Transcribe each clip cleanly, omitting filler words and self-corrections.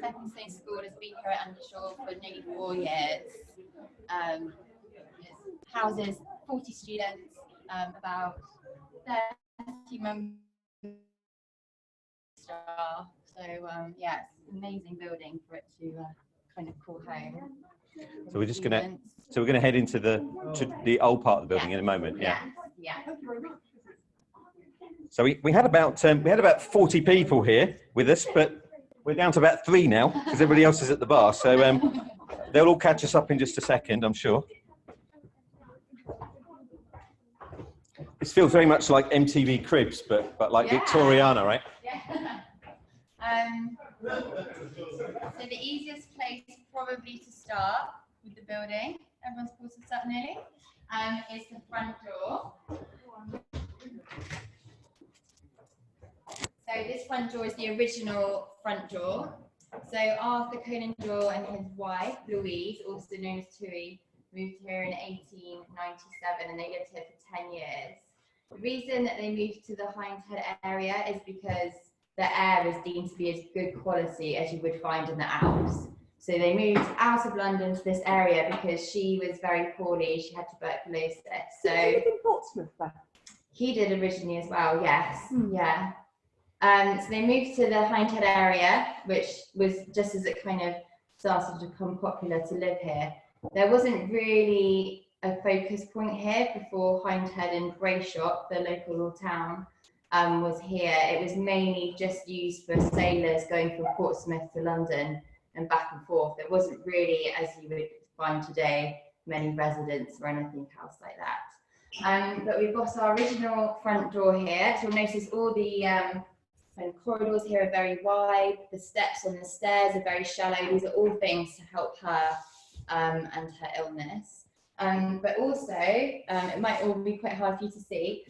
Stepping Stone School has been here at Undershaw for nearly 4 years. It houses 40 students, about 30 members staff. So yeah, it's an amazing building for it to kind of call home. So we're just going to head into the old part of the building in a moment. Yeah. Yeah. So we had about 40 people here with us, but we're down to about 3 now because everybody else is at the bar. So they'll all catch us up in just a second, I'm sure. This feels very much like MTV Cribs, but like Victoriana, right? Yeah. So the easiest place probably to start with the building, everyone's supposed to start nearly, is the front door. So this front door is the original front door. So Arthur Conan Doyle and his wife, Louise, also known as Tui, moved here in 1897 and they lived here for 10 years. The reason that they moved to the Hindhead area is because the air is deemed to be as good quality as you would find in the Alps. So they moved out of London to this area because she was very poorly, she had tuberculosis. So did he live in Portsmouth then? He did originally as well, yes. Yeah. So they moved to the Hindhead area, which was just as it kind of started to become popular to live here. There wasn't really a focus point here before Hindhead and Greyshot, the local little town, was here. It was mainly just used for sailors going from Portsmouth to London and back and forth. There wasn't really, as you would find today, many residents or anything else like that. But we've got our original front door here. So you'll notice all the corridors here are very wide. The steps on the stairs are very shallow. These are all things to help her and her illness. But also, it might all be quite hard for you to see,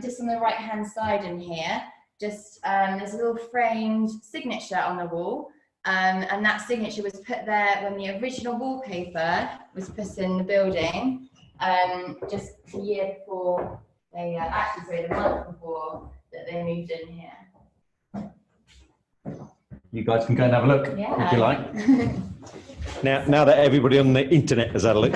just on the right hand side in here, just there's a little framed signature on the wall, and that signature was put there when the original wallpaper was put in the building, just the year before they, actually sorry, the month before that they moved in here. You guys can go and have a look if you like. Yeah. Now that everybody on the internet has had a look.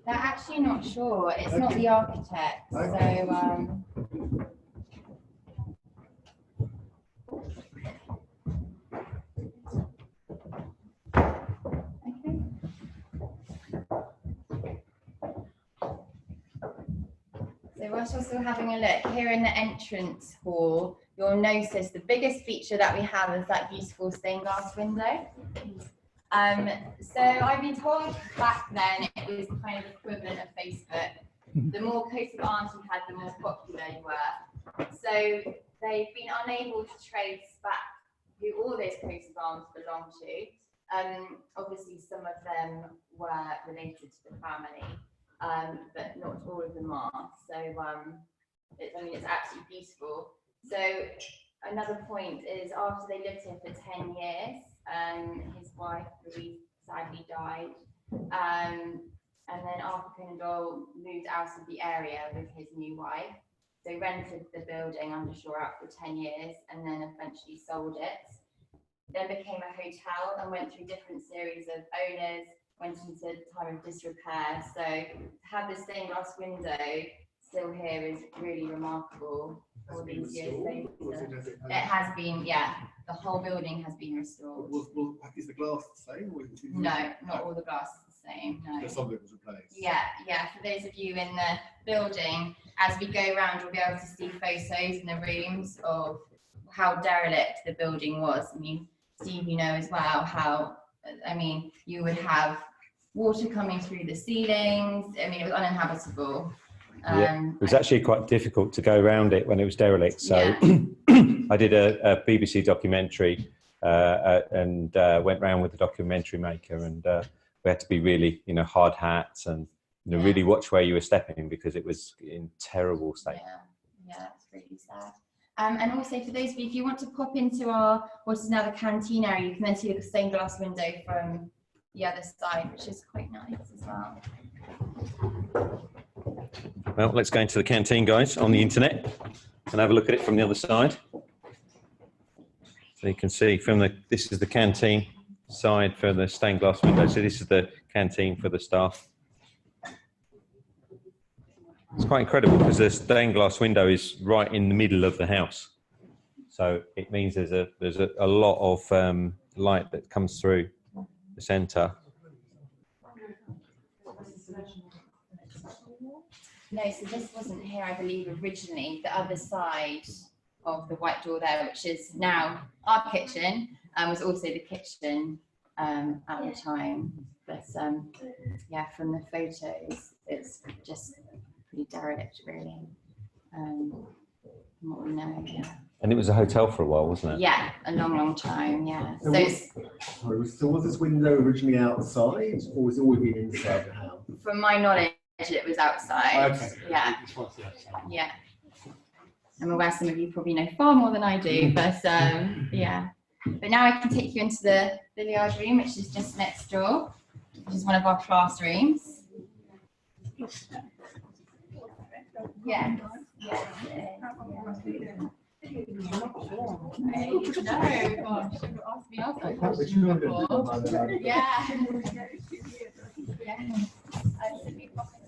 They're actually not sure. It's not the architect. So So whilst you're still having a look, here in the entrance hall, you'll notice the biggest feature that we have is that beautiful stained glass window. So I've been told back then it was kind of equivalent of Facebook. The more coats of arms you had, the more popular you were. So they've been unable to trace back who all those coats of arms belong to. Obviously, some of them were related to the family. But not all of them are. So it's absolutely beautiful. So another point is after they lived here for 10 years, his wife Louise sadly died, and then Arthur Conan Doyle moved out of the area with his new wife. So rented the building Undershaw out for 10 years, and then eventually sold it. Then became a hotel and went through different series of owners. Went into time of disrepair. So to have this stained glass window still here is really remarkable. All these years later, it has been, yeah. The whole building has been restored. Is the glass the same? Or is it no, not all the glass is the same. No. Some of it was replaced. Yeah. For those of you in the building, as we go around, you'll be able to see photos in the rooms of how derelict the building was. I mean, Steve, you know as well how. I mean, you would have water coming through the ceilings. I mean, it was uninhabitable. It was actually quite difficult to go around it when it was derelict. So I did a BBC documentary and went round with the documentary maker, and we had to be really, hard hats and really watch where you were stepping because it was in terrible state. Yeah, it's really sad. And also for those of you, if you want to pop into our, what is now the canteen area, you can then see the stained glass window from the other side, which is quite nice as well. Well, let's go into the canteen, guys, on the internet and have a look at it from the other side. So you can see from this is the canteen side for the stained glass window. So this is the canteen for the staff. It's quite incredible because the stained glass window is right in the middle of the house. So it means there's a lot of light that comes through the centre. No, so this wasn't here, I believe, originally. The other side of the white door there, which is now our kitchen, was also the kitchen at the time. But yeah, from the photos, it's just pretty derelict, really. From what we know, yeah. And it was a hotel for a while, wasn't it? Yeah, a long, long time, yeah. So was this window originally outside, or was it always been inside the house? From my knowledge, it was outside. Okay. Yeah. Yeah. I'm aware some of you probably know far more than I do, but yeah. But now I can take you into the billiards room, which is just next door, which is one of our classrooms. Yeah.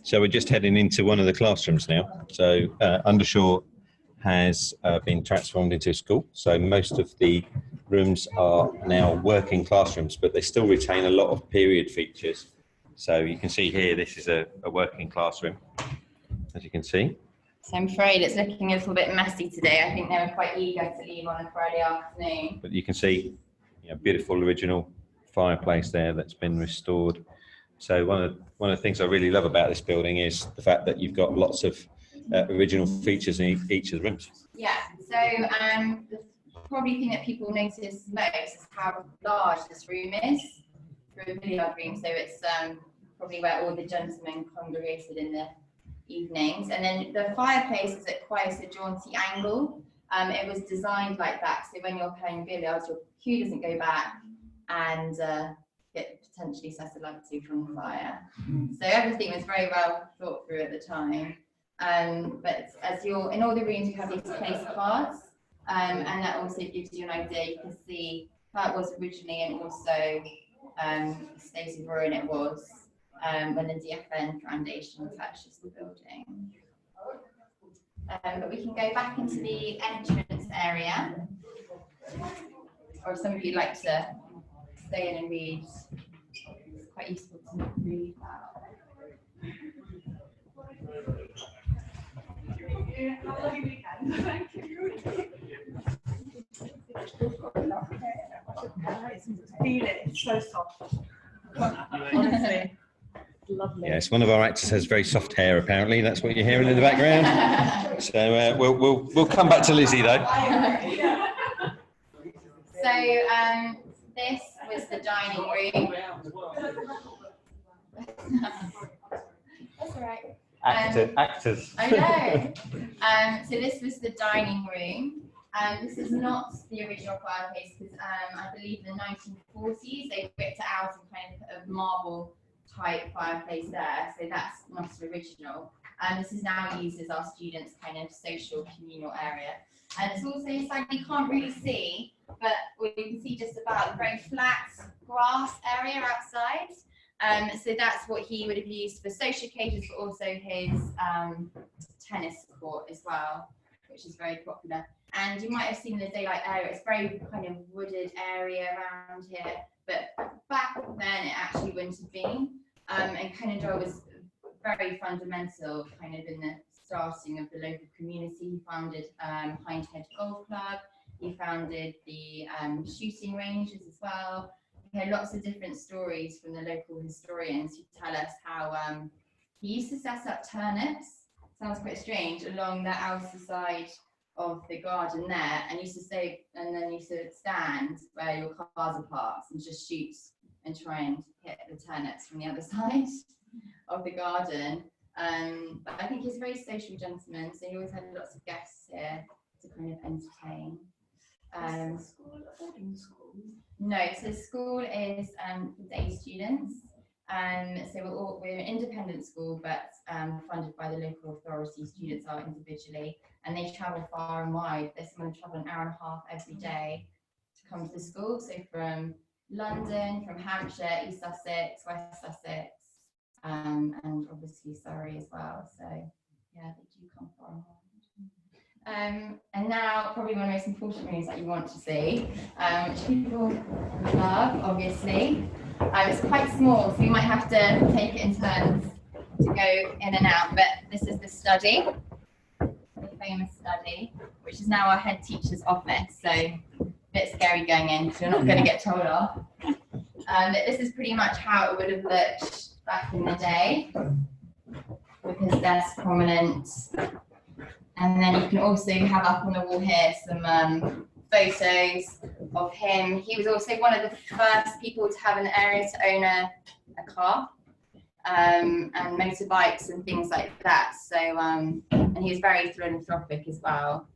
So we're just heading into one of the classrooms now. So Undershaw has been transformed into a school. So most of the rooms are now working classrooms, but they still retain a lot of period features. So you can see here, this is a working classroom, as you can see. So I'm afraid it's looking a little bit messy today. I think they were quite eager to leave on a Friday afternoon. But you can see, beautiful original fireplace there that's been restored. So one of the things I really love about this building is the fact that you've got lots of original features in each of the rooms. Yeah. So the probably thing that people notice most is how large this room is for a billiard room. So it's probably where all the gentlemen congregated in the evenings. And then the fireplace is at quite a jaunty angle. It was designed like that, so when you're playing billiards, your cue doesn't go back and get potentially set alight to from the fire. So everything was very well thought through at the time. But as you're in all the rooms, you have these place cards, and that also gives you an idea. You can see how it was originally, and also the state of ruin it was when the DFN Foundation purchased the building. But we can go back into the entrance area, or if some of you like to stay in and read, it's quite useful to read about. Have a lovely weekend. Thank you. Feel it, it's so soft. Honestly. Lovely. Yes, one of our actors has very soft hair. Apparently, that's what you're hearing in the background. So we'll come back to Lizzie though. So this was the dining room. That's all right. Actors. I know. So this was the dining room. This is not the original fireplace because I believe in the 1940s they ripped it out and kind of put a marble type fireplace there, so that's not original. This is now used as our students' kind of social communal area. And it's also a side you can't really see, but we can see just about a very flat grass area outside. So that's what he would have used for social occasions, but also his tennis court as well, which is very popular. And you might have seen the daylight area, it's very kind of wooded area around here, but back then it actually wouldn't have been. And Canteen was very fundamental kind of in the starting of the local community. He founded Hindhead Golf Club, he founded the shooting ranges as well. We hear lots of different stories from the local historians who tell us how he used to set up turnips, sounds quite strange, along the outer side of the garden there, and used to say, and then used to stand where your cars are parked and just shoot and try and hit the turnips from the other side of the garden. But I think he's a very social gentleman, so he always had lots of guests here to kind of entertain. Is the school a boarding school? No, so school is for day students. So we're an independent school, but funded by the local authority. Students are individually, and they travel far and wide. There's someone who travel an hour and a half every day to come to the school. So from London, from Hampshire, East Sussex, West Sussex, and obviously Surrey as well. So yeah, they do come far and wide. And now probably one of the most important rooms that you want to see, which people love, obviously. It's quite small, so we might have to take it in turns to go in and out, but this is the study, the famous study, which is now our head teacher's office, so a bit scary going in, because you're not going to get told off. But this is pretty much how it would have looked back in the day, with his desk prominent. And then you can also have up on the wall here some photos of him. He was also one of the first people to have an area to own a car and motorbikes and things like that. So, and he was very philanthropic as well.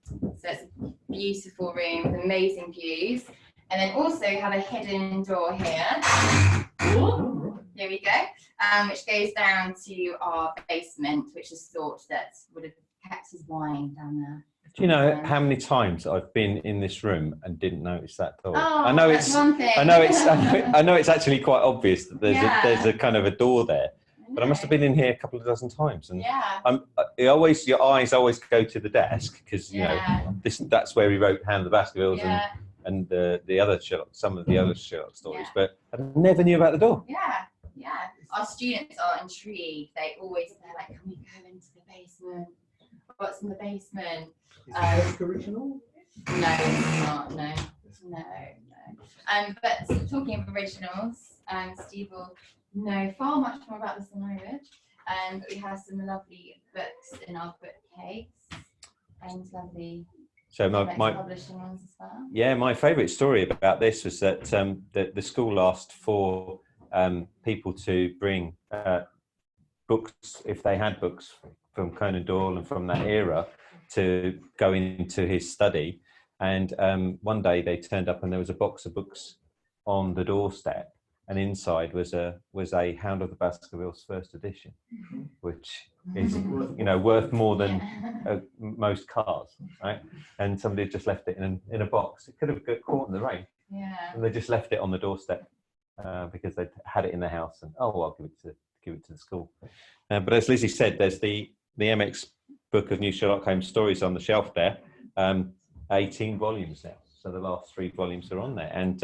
So it's a beautiful room with amazing views. And then also you have a hidden door here. Here we go, which goes down to our basement, which is thought that would have kept his wine down there. Do you know how many times I've been in this room and didn't notice that door? Oh, I know that's it's. one thing. I know it's actually quite obvious that Yeah. there's a kind of a door there, but I must have been in here a couple of dozen times, and Yeah. your eyes always go to the desk because you know that's where we wrote Hand of the Baskervilles and the other Sherlock, some of the other Sherlock stories, but I never knew about the door. Yeah. Our students are intrigued. They're like, can we go into the basement? What's in the basement? Is the desk original? No, it's not. No. But talking of originals, Steve will know far much more about this than I would. But we have some lovely books in our bookcase and lovely So my publishing ones as well. Yeah, my favourite story about this was that the school asked for people to bring books, if they had books from Conan Doyle and from that era, to go into his study. And one day they turned up and there was a box of books on the doorstep, and inside was a Hound of the Baskervilles first edition, which is worth more than most cars, right? And somebody had just left it in a box. It could have got caught in the rain, and they just left it on the doorstep because they had it in the house. And I'll give it to the school. But as Lizzie said, there's the MX book of New Sherlock Holmes stories on the shelf there. 18 volumes now, so the last 3 volumes are on there, and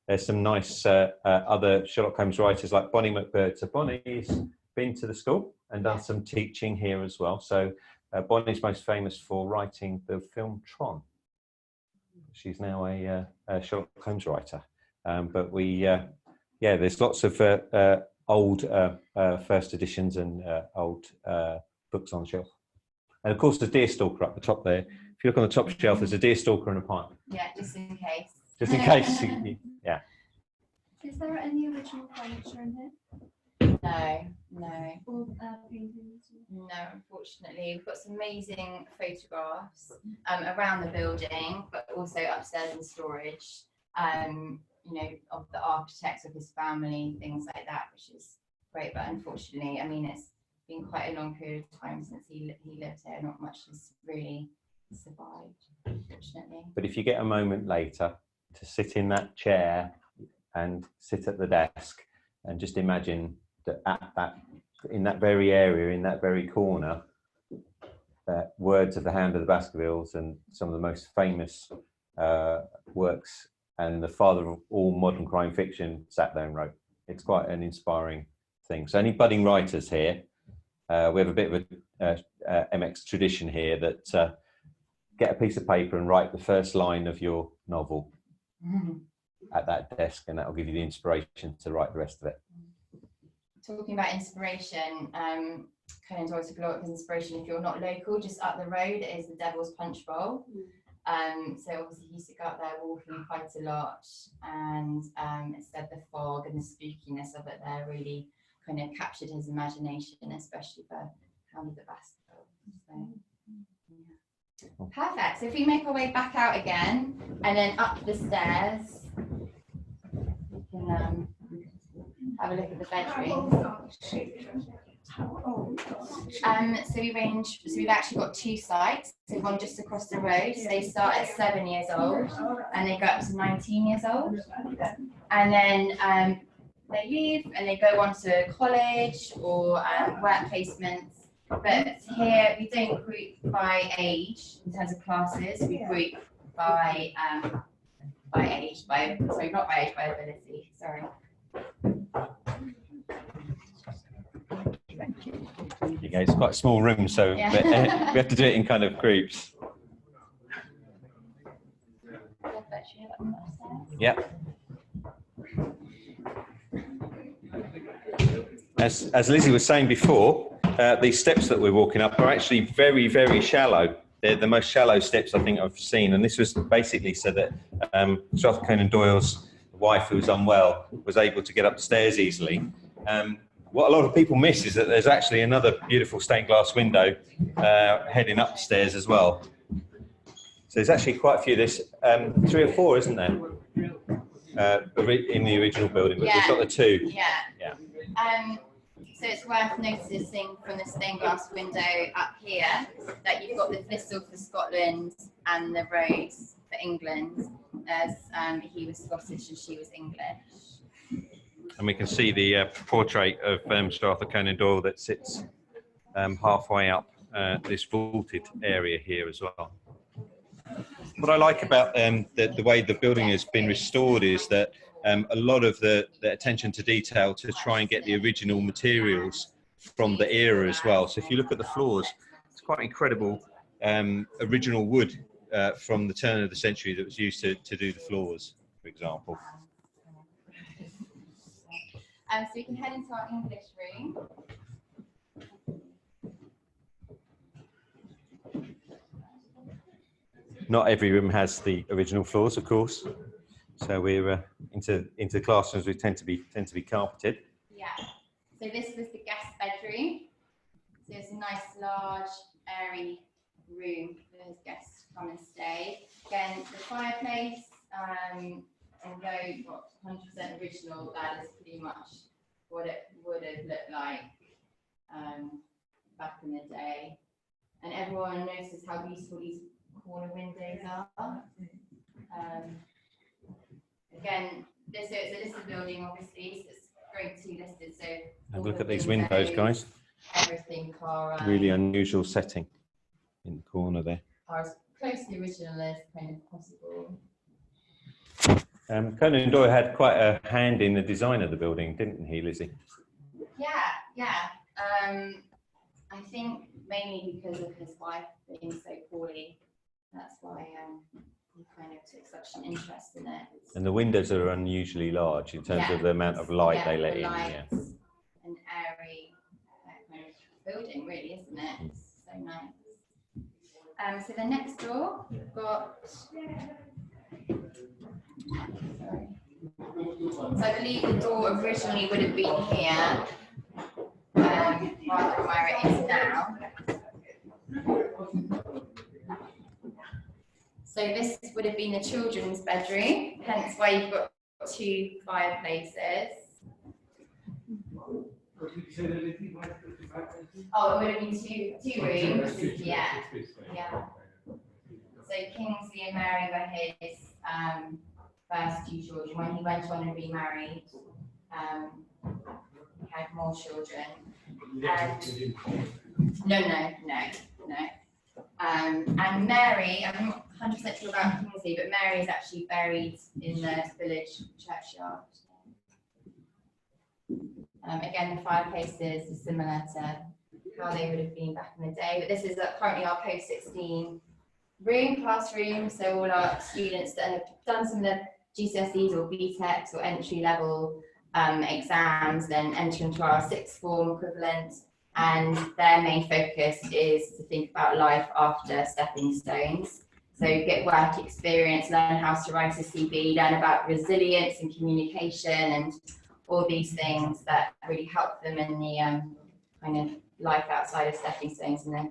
there's some nice other Sherlock Holmes writers like Bonnie McBird. So Bonnie's been to the school and done some teaching here as well. So Bonnie's most famous for writing the film Tron. She's now a Sherlock Holmes writer. But there's lots of old first editions and old books on the shelf. And of course, the Deerstalker up the top there. If you look on the top shelf, there's a Deerstalker and a pipe. Yeah, just in case. Just in case. Yeah. Is there any original furniture in here? No. Or paintings? No, unfortunately. We've got some amazing photographs around the building, but also upstairs in storage, of the architects of his family, things like that, which is great. But unfortunately, I mean, it's been quite a long period of time since he lived here. Not much has really survived, unfortunately. But if you get a moment later to sit in that chair and sit at the desk and just imagine that in that very area, in that very corner, words of the Hound of the Baskervilles and some of the most famous works and the father of all modern crime fiction sat there and wrote. It's quite an inspiring thing. So any budding writers here, we have a bit of a MX tradition here that get a piece of paper and write the first line of your novel at that desk, and that will give you the inspiration to write the rest of it. Talking about inspiration, Conan Doyle took a lot of inspiration. If you're not local, just up the road is the Devil's Punchbowl. So obviously he used to go up there walking quite a lot, and it said the fog and the spookiness of it there really kind of captured his imagination, especially for Hound of the Baskervilles. So, Perfect. So if we make our way back out again and then up the stairs, we can have a look at the bedroom. So we've actually got 2 sites. So one just across the road. So they start at 7 years old and they go up to 19 years old. And then they leave and they go on to college or work placements. But here we don't group by age in terms of classes. We group by age, sorry, not by age, by ability. Sorry. Okay, it's quite a small room, so Yeah. we have to do it in kind of groups. Yep. As Lizzie was saying before, these steps that we're walking up are actually very, very shallow. They're the most shallow steps I think I've seen, and this was basically so that Sir Arthur Conan Doyle's wife, who was unwell, was able to get up the stairs easily. What a lot of people miss is that there's actually another beautiful stained glass window heading up the stairs as well. So there's actually quite a few. There's 3 or 4, isn't there? In the original building, but we've got the 2. Yeah. So it's worth noticing from the stained glass window up here that you've got the thistle for Scotland and the rose for England, as he was Scottish and she was English. And we can see the portrait of Sir Arthur Conan Doyle that sits halfway up this vaulted area here as well. What I like about the way the building has been restored is that a lot of the attention to detail to try and get the original materials from the era as well. So if you look at the floors, it's quite incredible original wood from the turn of the century that was used to do the floors, for example. So we can head into our English room. Not every room has the original floors, of course. So we're into classrooms. We tend to be carpeted. Yeah. So this was the guest bedroom. So it's a nice, large, airy room for his guests to come and stay. Again, the fireplace. Although not 100% original, that is pretty much what it would have looked like back in the day. And everyone notices how beautiful these corner windows are. Again, it's a listed building, obviously, so it's grade 2 listed. So and look at these windows, guys. Everything are really unusual setting in the corner there. Are as close to the original as kind of possible. Conan Doyle had quite a hand in the design of the building, didn't he, Lizzie? Yeah. I think mainly because of his wife being so poorly. That's why he kind of took such an interest in it. And the windows are unusually large in terms of the amount of light they let in. Yeah. An airy kind of building, really, isn't it? It's so nice. So the next door, we've got. Sorry. So I believe the door originally would have been here, rather than where it is now. So this would have been the children's bedroom, hence why you've got 2 fireplaces. Oh, it would have been two rooms. Yeah. So Kingsley and Mary were his first 2 children. When he went on and remarried, he had more children. No. And Mary, I'm not 100% sure about Kingsley, but Mary is actually buried in the village churchyard. Again, the fireplaces are similar to how they would have been back in the day, but this is currently our post-16 classroom, so all our students that have done some of the GCSEs or BTECs or entry-level exams then enter into our 6th form equivalent, and their main focus is to think about life after stepping stones. So get work experience, learn how to write a CV, learn about resilience and communication and all these things that really help them in the kind of life outside of stepping stones and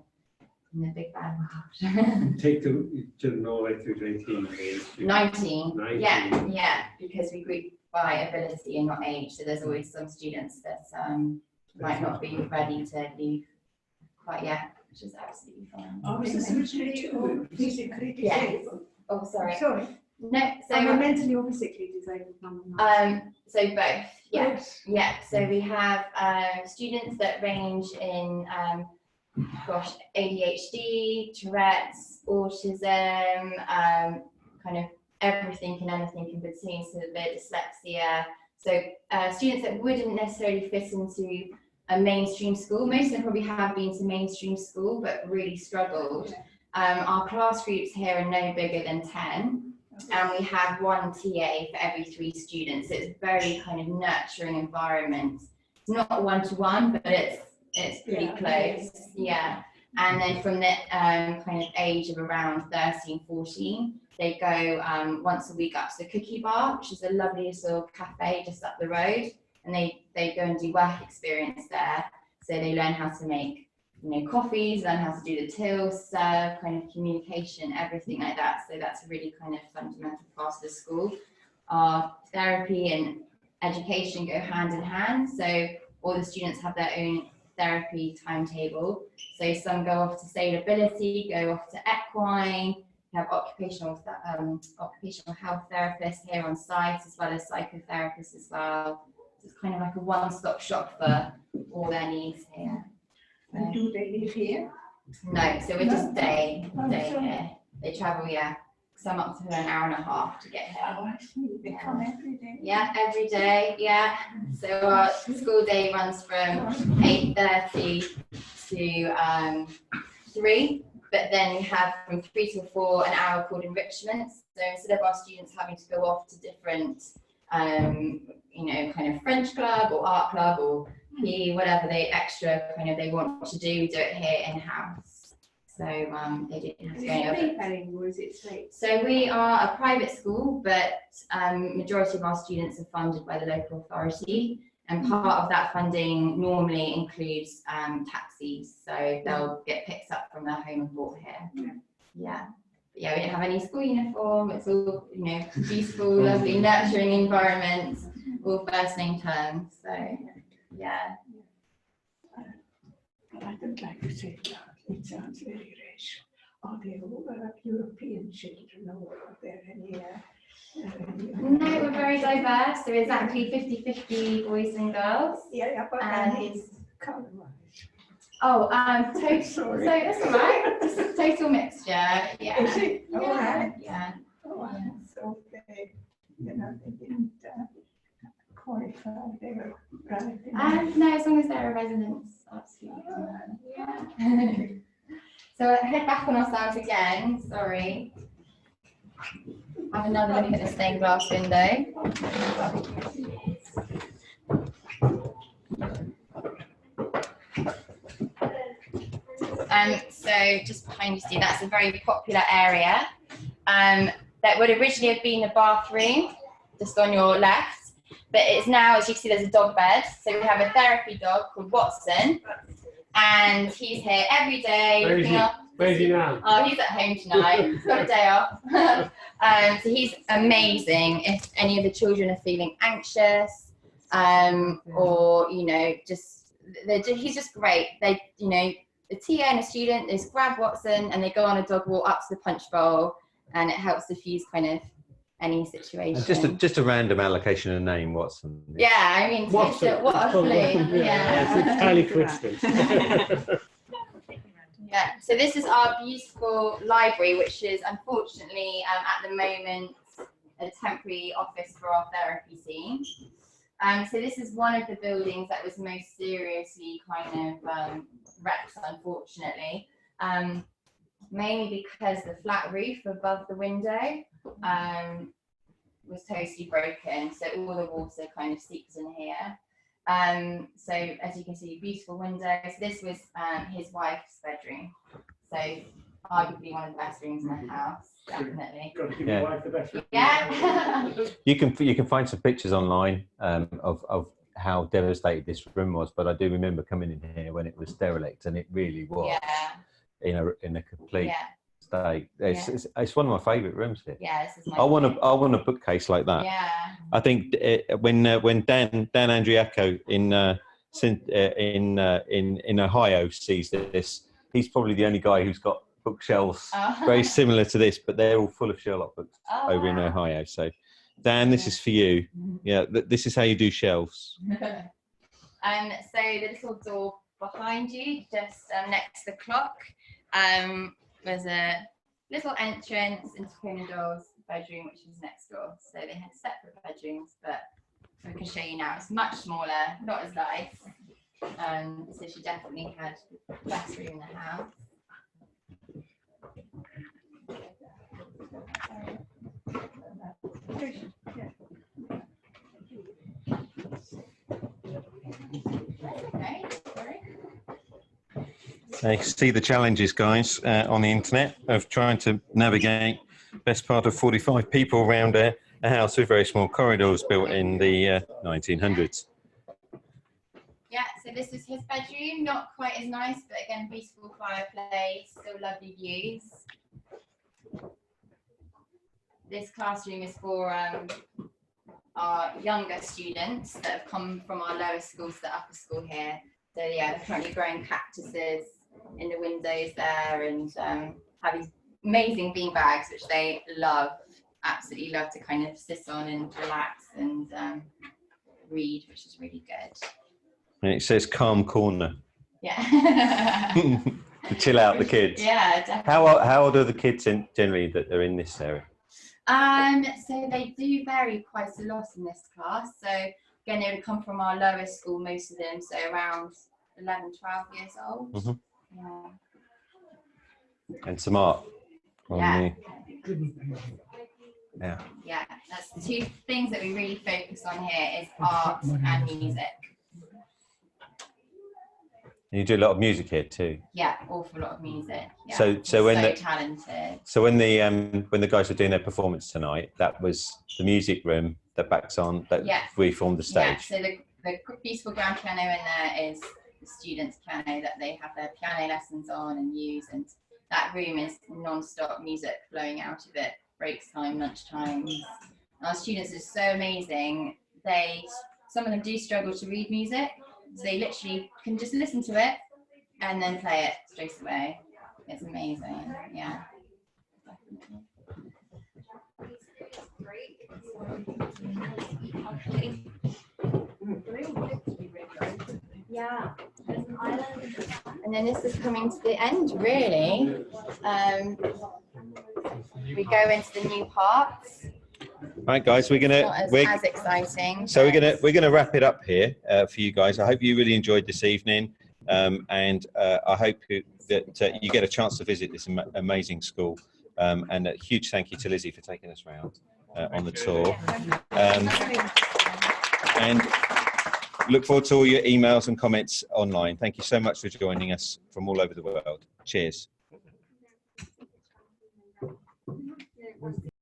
in the big bad world. Take the children all the way through to 18. 19. 19. Yeah, because we group by ability and not age. So there's always some students that might not be ready to leave quite yet, which is absolutely fine. Oh, is this mentally or physically Yes. disabled? Oh, sorry. Sorry. No, so I'm a mentally or physically disabled mum. so both. Yeah. Both. Yeah, so we have students that range in, ADHD, Tourette's, autism, kind of everything and anything in between, so a bit of dyslexia. So students that wouldn't necessarily fit into a mainstream school, most of them probably have been to mainstream school, but really struggled. Our class groups here are no bigger than 10. And we have one TA for every 3 students. So it's a very kind of nurturing environment. It's not one-to-one, but it's pretty close. Yeah. And then from the kind of age of around 13, 14, they go once a week up to the Cookie Bar, which is a lovely little cafe just up the road. And they go and do work experience there. So they learn how to make, coffees, learn how to do the till, serve, kind of communication, everything like that. So that's a really kind of fundamental part of the school. Our therapy and education go hand in hand. So all the students have their own therapy timetable. So some go off to sailability, go off to equine. We have occupational health therapists here on site, as well as psychotherapists as well. So it's kind of like a one-stop shop for all their needs here. And do they live here? No, so we're just day sorry. here. They travel, some up to an hour and a half to get here. Oh, I see. They come every day. Yeah, every day, yeah. So our school day runs from 8:30 to 3, but then we have from 3 to 4 an hour called enrichments. So instead of our students having to go off to different, kind of French club or art club or PE, whatever they want to do, we do it here in-house. So they didn't have to Is go it anywhere. fee-paying or is it state? So we are a private school, but majority of our students are funded by the local authority, and part of that funding normally includes taxis. So they'll get picked up from their home and brought here. Yeah. But yeah, we don't have any school uniform. It's all peaceful, lovely, nurturing environments, all first name terms. So yeah. But I don't like to say that. It sounds very racial. Are they all European children or are there any? No, we're very diverse. So exactly 50-50 boys and girls. Yeah, but And- any colour-wise. Oh, Sorry. so that's all right. Just a total mixture. Yeah. Is it? All right. Yeah. Oh, so they didn't qualify. They were right. No, as long as they're residents, absolutely. Yeah. So head back on ourselves again. Sorry. Have another look at the stained glass window. So just behind you, see, that's a very popular area. That would originally have been a bathroom, just on your left, but it's now, as you can see, there's a dog bed. So we have a therapy dog called Watson, and he's here every day. Where is he? Where's he now? Oh, he's at home tonight. He's got a day off. So he's amazing. If any of the children are feeling anxious, or he's just great. They, the TA and a student, they just grab Watson and they go on a dog walk up to the Punchbowl, and it helps diffuse kind of any situation. Just a random allocation of name, Watson. Yeah, I mean, Watson. what a clue. Yeah, it's entirely coincidence. Yeah, so this is our beautiful library, which is unfortunately at the moment a temporary office for our therapy team. So this is one of the buildings that was most seriously kind of wrecked, unfortunately, mainly because the flat roof above the window was totally broken, so all the water kind of seeps in here. So as you can see, beautiful windows. This was his wife's bedroom, so arguably one of the best rooms in the house, definitely. Got to give your wife the best. Yeah. You can find some pictures online of how devastated this room was, but I do remember coming in here when it was derelict, and it really was. Yeah. in a complete Yeah, state. It's one of my favourite rooms here. yeah, this is my I want favourite. a bookcase like that. Yeah. I think when Dan Andriaco in Ohio sees this, he's probably the only guy who's got bookshelves very similar to this, but they're all full of Sherlock books over in Ohio. So, Dan, this is for you. Yeah, this is how you do shelves. So the little door behind you, just next to the clock, there's a little entrance into Conan Doyle's bedroom, which is next door. So they had separate bedrooms, but we can show you now. It's much smaller, not as nice. So she definitely had the best room in the house. Okay, sorry. Now you can see the challenges, guys, on the internet of trying to navigate best part of 45 people around a house with very small corridors built in the 1900s. Yeah, so this is his bedroom, not quite as nice, but again, beautiful fireplace, still lovely views. This classroom is for our younger students that have come from our lower schools to the upper school here. So yeah, they're currently growing cactuses in the windows there, and have these amazing bean bags, which they love, absolutely love to kind of sit on and relax and read, which is really good. And it says calm corner. Yeah. To chill out the kids. Yeah, definitely. How old are the kids generally that are in this area? So they do vary quite a lot in this class. So again, they would come from our lower school, most of them, so around 11, 12 years old. Mm-hmm. Yeah. And some art. Yeah. Yeah, that's the two things that we really focus on here is art and music. And you do a lot of music here too. Yeah, awful lot of music. Yeah. So when talented. So when the guys were doing their performance tonight, that was the music room that backs on that reformed the stage. Yeah, so the beautiful grand piano in there is the students' piano that they have their piano lessons on and use, and that room is non-stop music flowing out of it, breaks time, lunch times. Our students are so amazing. Some of them do struggle to read music, so they literally can just listen to it and then play it straight away. It's amazing, yeah. Yeah. And then this is coming to the end, really. We go into the new parts. Right, guys, we're as exciting. So we're gonna wrap it up here for you guys. I hope you really enjoyed this evening, and I hope that you get a chance to visit this amazing school. And a huge thank you to Lizzie for taking us around on the tour. And look forward to all your emails and comments online. Thank you so much for joining us from all over the world. Cheers.